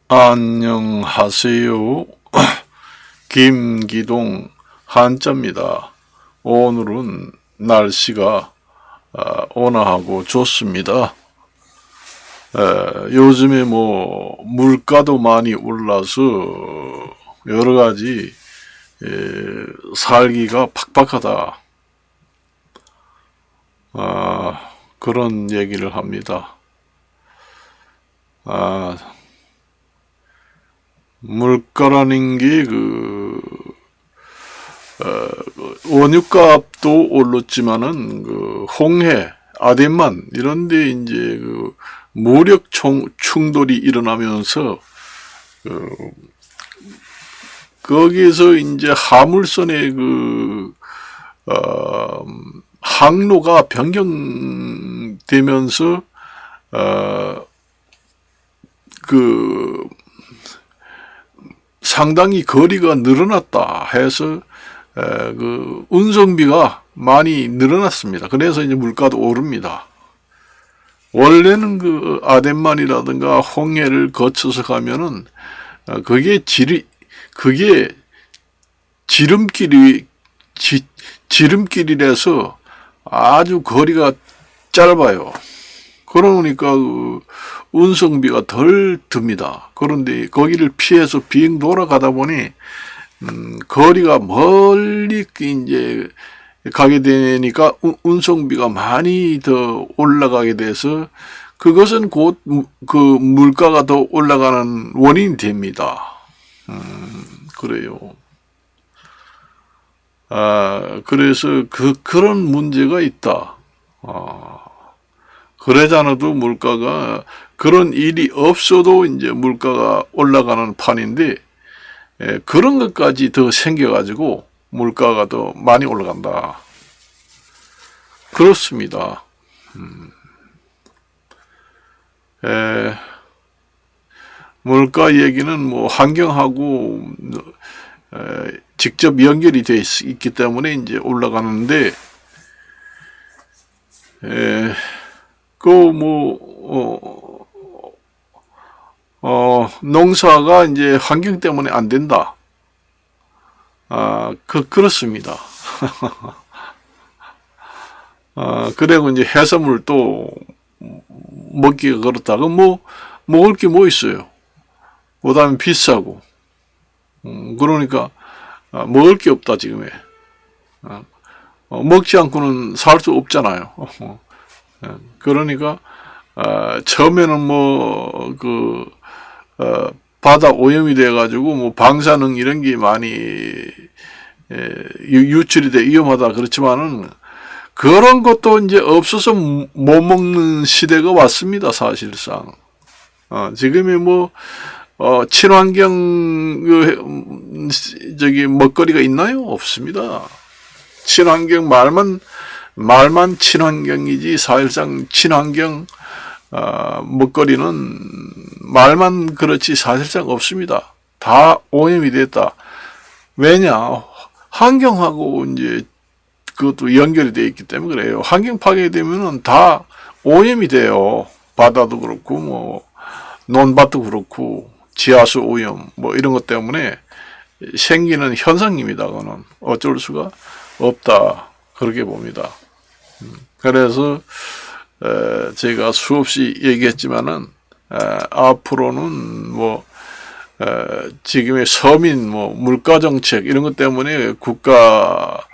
안녕하세요. 김기동 한자입니다. 오늘은 날씨가 온화하고 좋습니다. 요즘에 물가도 많이 올라서 여러가지 살기가 팍팍하다, 그런 얘기를 합니다. 물가라는 게 원유값도 올랐지만은 홍해, 아덴만 이런데 이제 무력 충돌이 일어나면서 거기에서 이제 화물선의 항로가 변경되면서 상당히 거리가 늘어났다 해서 운송비가 많이 늘어났습니다. 그래서 이제 물가도 오릅니다. 원래는 아덴만이라든가 홍해를 거쳐서 가면은 그게 지름길이라서 아주 거리가 짧아요. 그러니까 운송비가 덜 듭니다. 그런데 거기를 피해서 비행 돌아가다 보니 거리가 멀리 이제 가게 되니까 운송비가 많이 더 올라가게 돼서 그것은 곧 물가가 더 올라가는 원인이 됩니다. 그래요. 그래서 그런 문제가 있다. 그러잖아도 물가가, 그런 일이 없어도 이제 물가가 올라가는 판인데, 그런 것까지 더 생겨가지고 물가가 더 많이 올라간다. 그렇습니다. 물가 얘기는 환경하고 직접 연결이 되어 있기 때문에 이제 올라가는데, 농사가 이제 환경 때문에 안 된다. 그렇습니다. 그리고 이제 해산물도 먹기가 그렇다고 먹을 게 뭐 있어요. 그 다음에 비싸고. 그러니까, 먹을 게 없다, 지금에. 먹지 않고는 살 수 없잖아요. 그러니까 처음에는 바다 오염이 돼 가지고 방사능 이런 게 많이 유출이 돼 위험하다 그렇지만은 그런 것도 이제 없어서 못 먹는 시대가 왔습니다. 사실상 지금이 친환경 먹거리가 있나요? 없습니다. 친환경 말만 친환경이지 사실상 친환경 먹거리는 말만 그렇지 사실상 없습니다. 다 오염이 됐다. 왜냐? 환경하고 이제 그것도 연결이 되어 있기 때문에 그래요. 환경 파괴되면은 다 오염이 돼요. 바다도 그렇고 논밭도 그렇고 지하수 오염 이런 것 때문에 생기는 현상입니다. 그거는 어쩔 수가 없다. 그렇게 봅니다. 그래서 제가 수없이 얘기했지만은 앞으로는 지금의 서민 물가 정책 이런 것 때문에 국가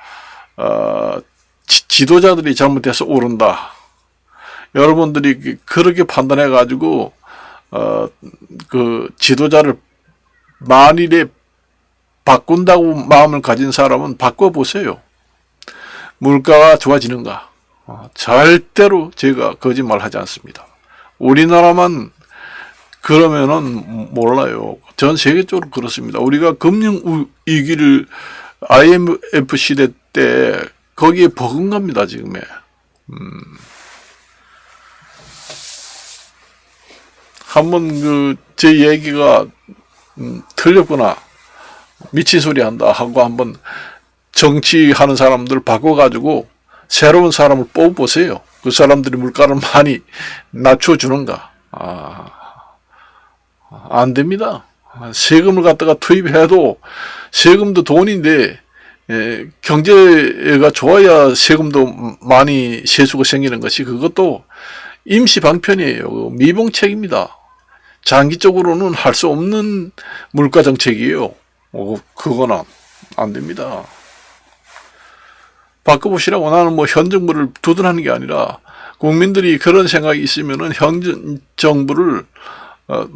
지도자들이 잘못해서 오른다. 여러분들이 그렇게 판단해 가지고 지도자를 만일에 바꾼다고 마음을 가진 사람은 바꿔보세요. 물가가 좋아지는가? 절대로 제가 거짓말 하지 않습니다. 우리나라만 그러면은 몰라요. 전 세계적으로 그렇습니다. 우리가 금융위기를 IMF 시대 때 거기에 버금갑니다, 지금에. 한번 제 얘기가 틀렸구나, 미친 소리 한다 하고 한번 정치하는 사람들 바꿔가지고 새로운 사람을 뽑아보세요. 그 사람들이 물가를 많이 낮춰주는가. 안 됩니다. 세금을 갖다가 투입해도 세금도 돈인데 경제가 좋아야 세금도 많이 세수가 생기는 것이 그것도 임시 방편이에요. 미봉책입니다. 장기적으로는 할 수 없는 물가 정책이에요. 그거는 안 됩니다. 바꿔보시라고. 나는 뭐 현 정부를 두둔하는 게 아니라 국민들이 그런 생각이 있으면은 현 정부를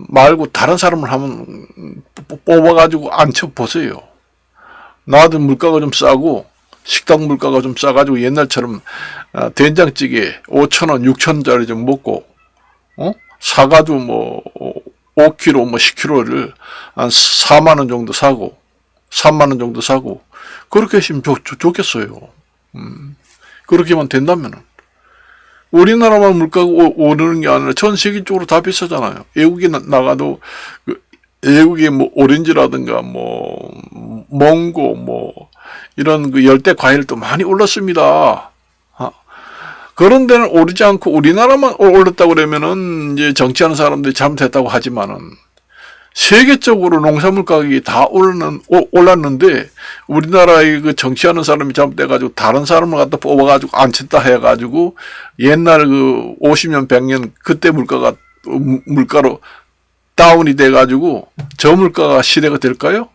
말고 다른 사람을 한번 뽑아가지고 앉혀보세요. 나도 물가가 좀 싸고 식당 물가가 좀 싸가지고 옛날처럼 된장찌개 5,000원, 6,000원짜리 좀 먹고 사가지고 뭐 5kg, 뭐 10kg를 한 4만 원 정도 사고 3만 원 정도 사고 그렇게 하시면 좋겠어요. 그렇게만 된다면은 우리나라만 물가가 오르는 게 아니라 전 세계적으로 다 비싸잖아요. 외국에 나가도 외국의 뭐 오렌지라든가 뭐 몽고 뭐 이런 그 열대 과일도 많이 올랐습니다. 그런 데는 오르지 않고 우리나라만 올랐다고 그러면은 이제 정치하는 사람들이 잘못했다고 하지만은 세계적으로 농산물 가격이 다 올랐는데 우리나라의 그 정치하는 사람이 잘못돼가지고 다른 사람을 갖다 뽑아가지고 앉혔다 해가지고 옛날 그 50년 100년 그때 물가로 다운이 돼가지고 저 물가가 시대가 될까요?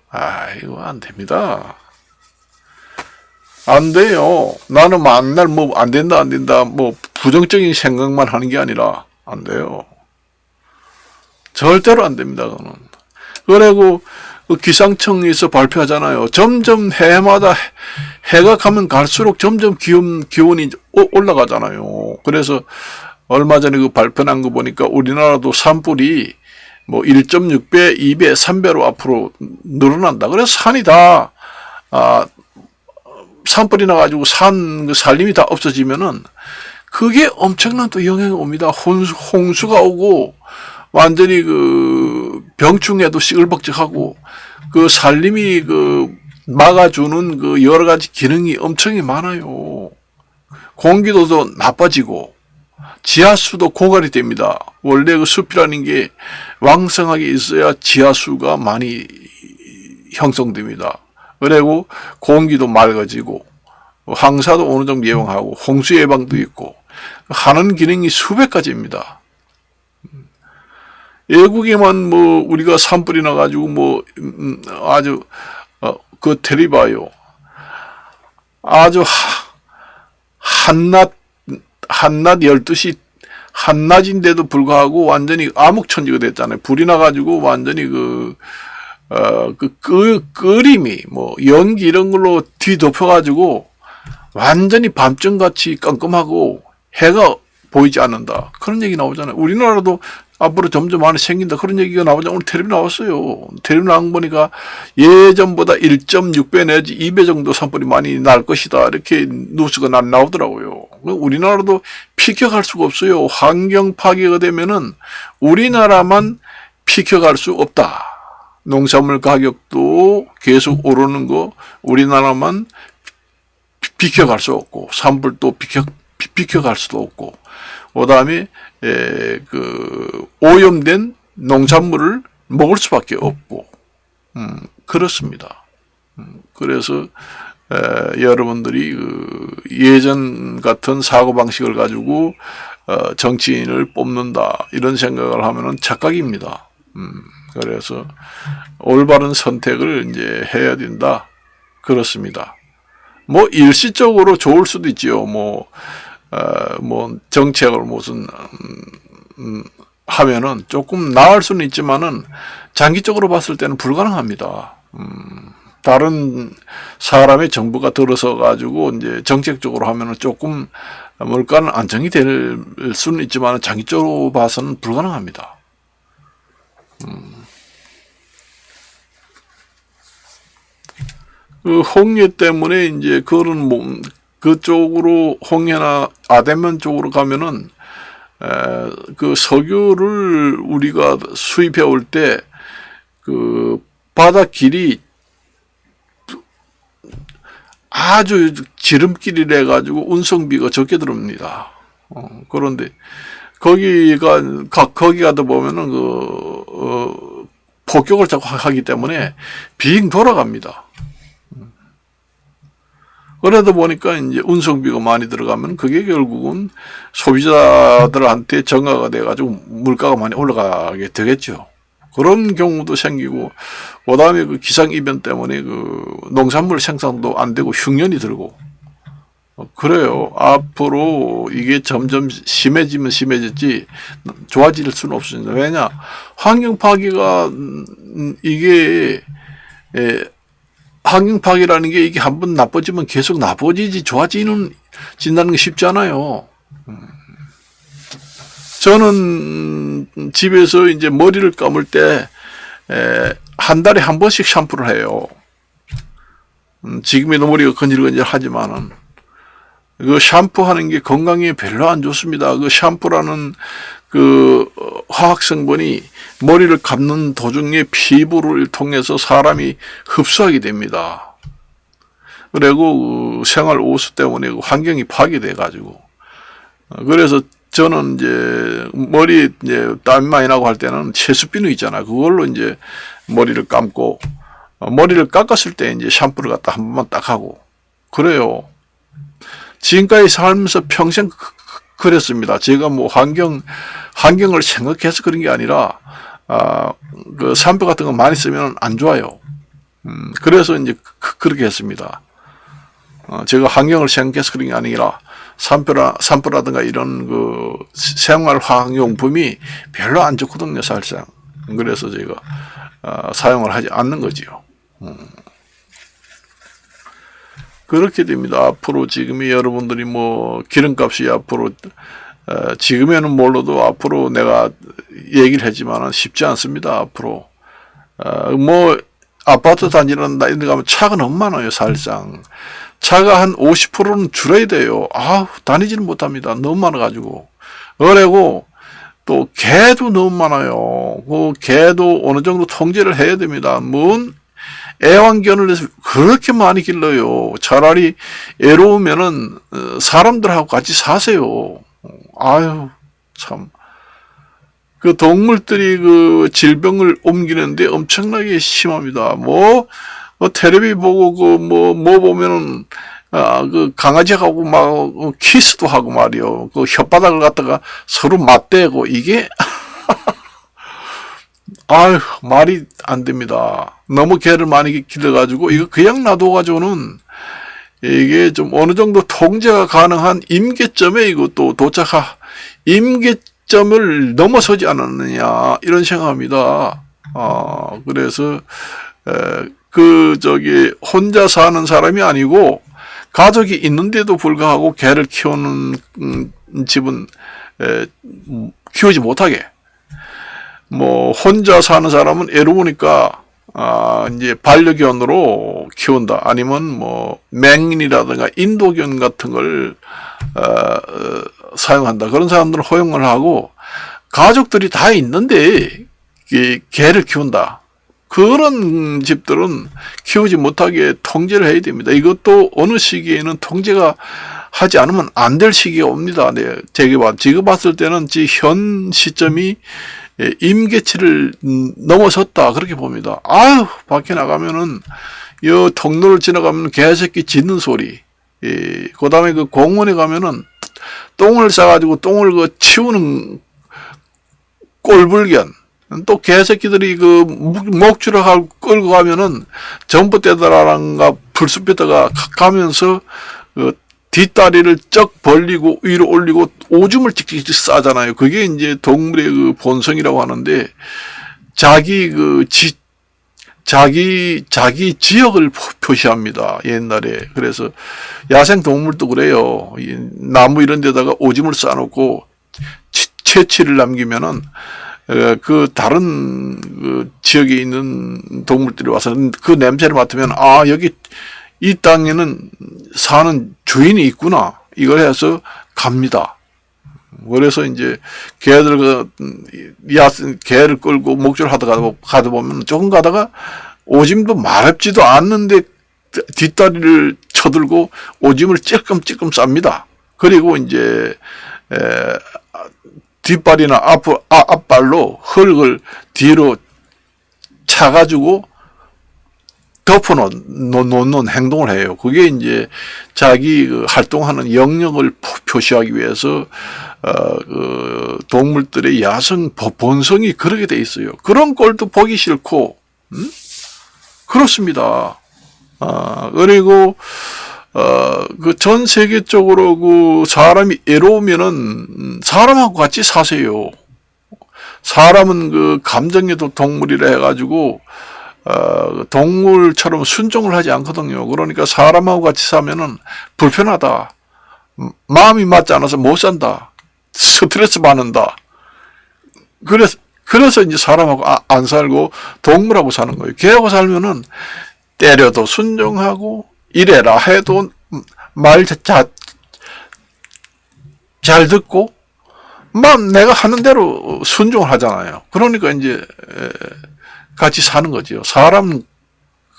이거 안 됩니다. 안 돼요. 나는 만날 뭐 안 된다 뭐 부정적인 생각만 하는 게 아니라 안 돼요. 절대로 안 됩니다. 그거는. 그리고 그 기상청에서 발표하잖아요. 점점 해마다 해가 가면 갈수록 점점 기온이 올라가잖아요. 그래서 얼마 전에 그 발표한 거 보니까 우리나라도 산불이 뭐 1.6배, 2배, 3배로 앞으로 늘어난다. 그래서 산이 다 산불이 나가지고 그 산림이 다 없어지면은 그게 엄청난 또 영향이 옵니다. 홍수가 오고 완전히 그 병충해도 시끌벅적하고 그 산림이 그 막아주는 그 여러 가지 기능이 엄청 많아요. 공기도도 나빠지고 지하수도 고갈이 됩니다. 원래 그 숲이라는 게 왕성하게 있어야 지하수가 많이 형성됩니다. 그리고 공기도 맑아지고 황사도 어느 정도 예방하고 홍수 예방도 있고 하는 기능이 수백 가지입니다. 외국에만 뭐 우리가 산불이 나가지고 뭐 아주 그 테리바요. 아주 한낮 12시 한낮인데도 불구하고 완전히 암흑천지가 됐잖아요. 불이 나가지고 완전히 끄림이 뭐 연기 이런 걸로 뒤덮여가지고 완전히 밤중같이 깜깜하고 해가 보이지 않는다. 그런 얘기 나오잖아요. 우리나라도 앞으로 점점 많이 생긴다. 그런 얘기가 나오자 오늘 텔레비 나왔어요. 텔레비 나온 거니까 예전보다 1.6배 내지 2배 정도 산불이 많이 날 것이다. 이렇게 뉴스가 나오더라고요. 우리나라도 피켜갈 수가 없어요. 환경 파괴가 되면은 우리나라만 피켜갈 수 없다. 농산물 가격도 계속 오르는 거 우리나라만 비켜갈 수 없고 산불도 비켜갈 수도 없고 그다음에 오염된 농산물을 먹을 수밖에 없고 그렇습니다. 그래서 여러분들이 예전 같은 사고방식을 가지고 정치인을 뽑는다 이런 생각을 하면은 착각입니다. 그래서 올바른 선택을 이제 해야 된다. 그렇습니다. 뭐 일시적으로 좋을 수도 있지요. 뭐 정책을 무슨 하면은 조금 나을 수는 있지만은 장기적으로 봤을 때는 불가능합니다. 다른 사람의 정부가 들어서 가지고 이제 정책적으로 하면은 조금 물가는 안정이 될 수는 있지만 장기적으로 봐서는 불가능합니다. 그 홍해 때문에 이제 그쪽으로 홍해나 아덴만 쪽으로 가면은 그 석유를 우리가 수입해 올 때 그 바닷길이 아주 지름길이라 가지고 운송비가 적게 들어옵니다. 그런데 거기 가다 보면은 폭격을 자꾸 하기 때문에 빙 돌아갑니다. 그러다 보니까 이제 운송비가 많이 들어가면 그게 결국은 소비자들한테 정가가 돼가지고 물가가 많이 올라가게 되겠죠. 그런 경우도 생기고, 그 다음에 그 기상 이변 때문에 그 농산물 생산도 안 되고 흉년이 들고, 그래요. 앞으로 이게 점점 심해지면 심해졌지 좋아질 수는 없습니다. 왜냐, 환경 파괴가 이게 환경 파괴라는 게 이게 한번 나빠지면 계속 나빠지지 진다는 게 쉽지 않아요. 저는 집에서 이제 머리를 감을 때 한 달에 한 번씩 샴푸를 해요. 지금의 머리가 건질건질하지만은 그 샴푸하는 게 건강에 별로 안 좋습니다. 그 샴푸라는 그 화학 성분이 머리를 감는 도중에 피부를 통해서 사람이 흡수하게 됩니다. 그리고 그 생활 오수 때문에 그 환경이 파괴돼 가지고, 그래서 저는 이제 머리 이제 땀이 많이 나고 할 때는 채수비누 있잖아. 그걸로 이제 머리를 감고, 머리를 깎았을 때 이제 샴푸를 갖다 한 번만 딱 하고 그래요. 지금까지 살면서 평생 그랬습니다. 제가 뭐 환경을 생각해서 그런 게 아니라, 그 샴푸 같은 거 많이 쓰면 안 좋아요. 그래서 이제 그렇게 했습니다. 제가 환경을 생각해서 그런 게 아니라, 샴푸라든가 이런 그 생활 화학용품이 별로 안 좋거든요, 사실상. 그래서 제가, 사용을 하지 않는 거지요. 그렇게 됩니다. 앞으로 지금이 여러분들이 뭐 기름값이 앞으로 지금에는 몰라도 앞으로 내가 얘기를 했지만은 쉽지 않습니다. 앞으로 뭐 아파트 단지는 이런 데 가면 차가 너무 많아요. 사실상 차가 한 50%는 줄어야 돼요. 다니지는 못합니다. 너무 많아가지고. 그리고 또 개도 너무 많아요. 그 개도 어느 정도 통제를 해야 됩니다. 뭔 애완견을 해서 그렇게 많이 길러요. 차라리 애로우면은 사람들하고 같이 사세요. 아유, 참. 그 동물들이 그 질병을 옮기는데 엄청나게 심합니다. 텔레비 보고 뭐 보면은, 그 강아지하고 막 키스도 하고 말이요. 그 혓바닥을 갖다가 서로 맞대고 이게, 아유, 말이 안 됩니다. 너무 개를 많이 길러가지고, 이거 그냥 놔둬가지고는, 이게 좀 어느 정도 통제가 가능한 임계점에 이것도 임계점을 넘어서지 않았느냐, 이런 생각합니다. 그래서, 혼자 사는 사람이 아니고, 가족이 있는데도 불구하고 개를 키우는 집은, 키우지 못하게, 혼자 사는 사람은 애로우니까, 이제 반려견으로 키운다. 아니면 맹인이라든가 인도견 같은 걸, 사용한다. 그런 사람들은 허용을 하고, 가족들이 다 있는데, 개를 키운다. 그런 집들은 키우지 못하게 통제를 해야 됩니다. 이것도 어느 시기에는 통제가 하지 않으면 안 될 시기가 옵니다. 네, 제가 봤을 때는 현 시점이 임계치를 넘어섰다. 그렇게 봅니다. 밖에 나가면은, 통로를 지나가면 개새끼 짖는 소리. 그 다음에 그 공원에 가면은 똥을 싸가지고 똥을 치우는 꼴불견. 또 개새끼들이 그 목줄을 끌고 가면은 전봇대다라는가 풀숲에다가 가면서 그 뒷다리를 쩍 벌리고 위로 올리고 오줌을 찍찍 싸잖아요. 그게 이제 동물의 그 본성이라고 하는데, 자기 지역을 표시합니다. 옛날에. 그래서 야생 동물도 그래요. 나무 이런 데다가 오줌을 싸놓고 채취를 남기면은 그 다른 그 지역에 있는 동물들이 와서 그 냄새를 맡으면 여기 이 땅에는 사는 주인이 있구나. 이걸 해서 갑니다. 그래서 이제 개를 끌고 목줄 가다 보면 조금 가다가 오줌도 마렵지도 않는데 뒷다리를 쳐들고 오줌을 찔끔찔끔 쌉니다. 그리고 이제 뒷발이나 앞발로 흙을 뒤로 사가지고 덮어놓는 행동을 해요. 그게 이제 자기 그 활동하는 영역을 표시하기 위해서 그 동물들의 야성 본성이 그렇게 돼 있어요. 그런 꼴도 보기 싫고, 그렇습니다. 그리고 그 전 세계적으로 그 사람이 애로우면은 사람하고 같이 사세요. 사람은 그 감정에도 동물이라 해가지고 동물처럼 순종을 하지 않거든요. 그러니까 사람하고 같이 사면은 불편하다. 마음이 맞지 않아서 못 산다. 스트레스 받는다. 그래서 이제 사람하고 안 살고 동물하고 사는 거예요. 걔하고 살면은 때려도 순종하고 이래라 해도 말 잘 듣고 내가 하는 대로 순종을 하잖아요. 그러니까 이제 같이 사는 거죠. 사람은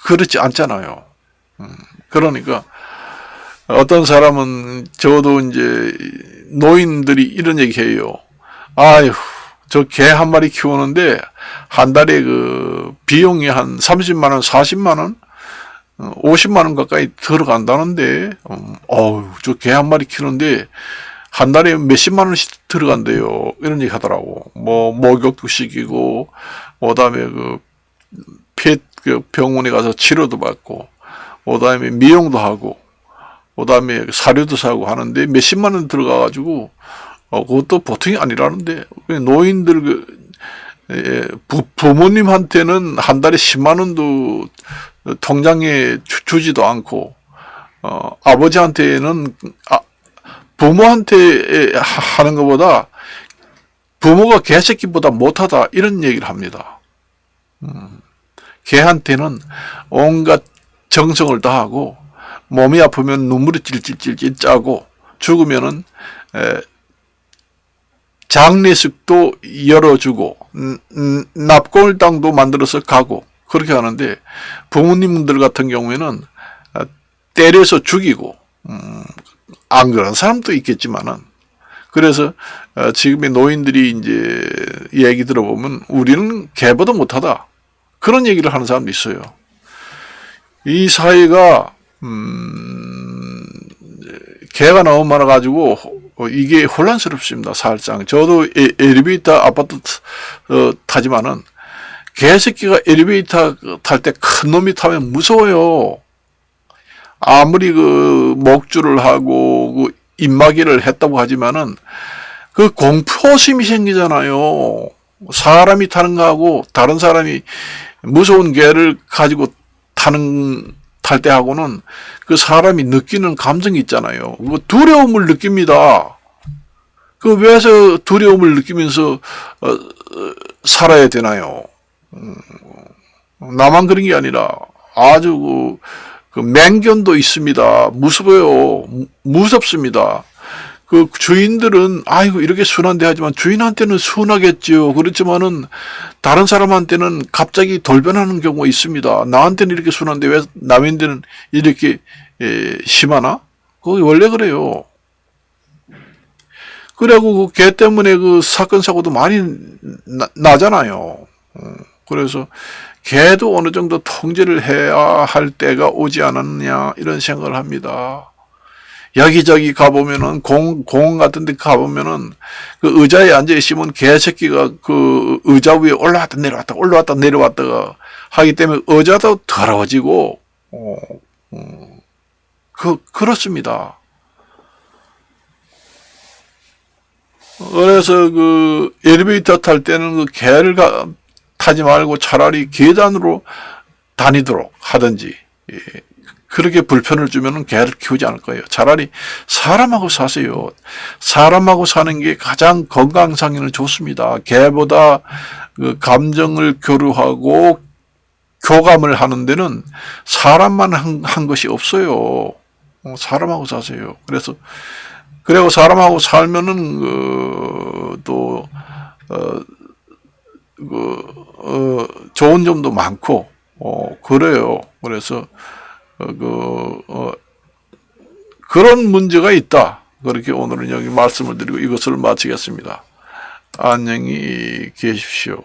그렇지 않잖아요. 그러니까 어떤 사람은 저도 이제 노인들이 이런 얘기 해요. 아유, 저 개 한 마리 키우는데 한 달에 그 비용이 한 30만 원, 40만 원, 50만 원 가까이 들어간다는데, 저 개 한 마리 키우는데 한 달에 몇십만 원씩 들어간대요. 이런 얘기 하더라고. 뭐 목욕도 시키고, 그다음에 그 병원에 가서 치료도 받고, 그다음에 미용도 하고, 그다음에 사료도 사고 하는데 몇십만 원 들어가가지고 그것도 보통이 아니라는데, 노인들 부모님한테는 한 달에 10만 원도 통장에 주지도 않고, 아버지한테는 부모한테 하는 것보다 부모가 개새끼보다 못하다, 이런 얘기를 합니다. 개한테는 온갖 정성을 다하고, 몸이 아프면 눈물이 찔찔찔찔 짜고, 죽으면은 장례식도 열어주고, 납골당도 만들어서 가고, 그렇게 하는데, 부모님들 같은 경우에는 때려서 죽이고, 안 그런 사람도 있겠지만은, 그래서 지금의 노인들이 이제 얘기 들어보면 우리는 개보다 못하다, 그런 얘기를 하는 사람도 있어요. 이 사회가 개가 너무 많아가지고 이게 혼란스럽습니다. 살짝. 저도 엘리베이터 아파트 타지만은 개새끼가 엘리베이터 탈 때 큰 놈이 타면 무서워요. 아무리 그 목줄을 하고 그 입마개를 했다고 하지만은 그 공포심이 생기잖아요. 사람이 타는 거하고 다른 사람이 무서운 개를 가지고 탈 때하고는 그 사람이 느끼는 감정이 있잖아요. 뭐 두려움을 느낍니다. 그 왜서 두려움을 느끼면서 살아야 되나요? 나만 그런 게 아니라 아주 그 맹견도 있습니다. 무서워요. 무섭습니다. 그 주인들은 아이고 이렇게 순한데 하지만 주인한테는 순하겠지요. 그렇지만은 다른 사람한테는 갑자기 돌변하는 경우가 있습니다. 나한테는 이렇게 순한데 왜 남인데는 이렇게 심하나? 그게 원래 그래요. 그리고 그 개 때문에 그 사건 사고도 많이 나잖아요. 그래서 개도 어느 정도 통제를 해야 할 때가 오지 않았냐, 이런 생각을 합니다. 여기저기 가보면은 공 같은 데 가보면은 그 의자에 앉아 있으면 개새끼가 그 의자 위에 올라왔다 내려왔다가 하기 때문에 의자도 더러워지고 그렇습니다. 그래서 그 엘리베이터 탈 때는 그 개를 타지 말고 차라리 계단으로 다니도록 하든지, 그렇게 불편을 주면은 개를 키우지 않을 거예요. 차라리 사람하고 사세요. 사람하고 사는 게 가장 건강상에는 좋습니다. 개보다 그 감정을 교류하고 교감을 하는 데는 사람만 한 것이 없어요. 사람하고 사세요. 그리고 사람하고 살면은 좋은 점도 많고 그래요. 그래서 그런 문제가 있다. 그렇게 오늘은 여기 말씀을 드리고 이것을 마치겠습니다. 안녕히 계십시오.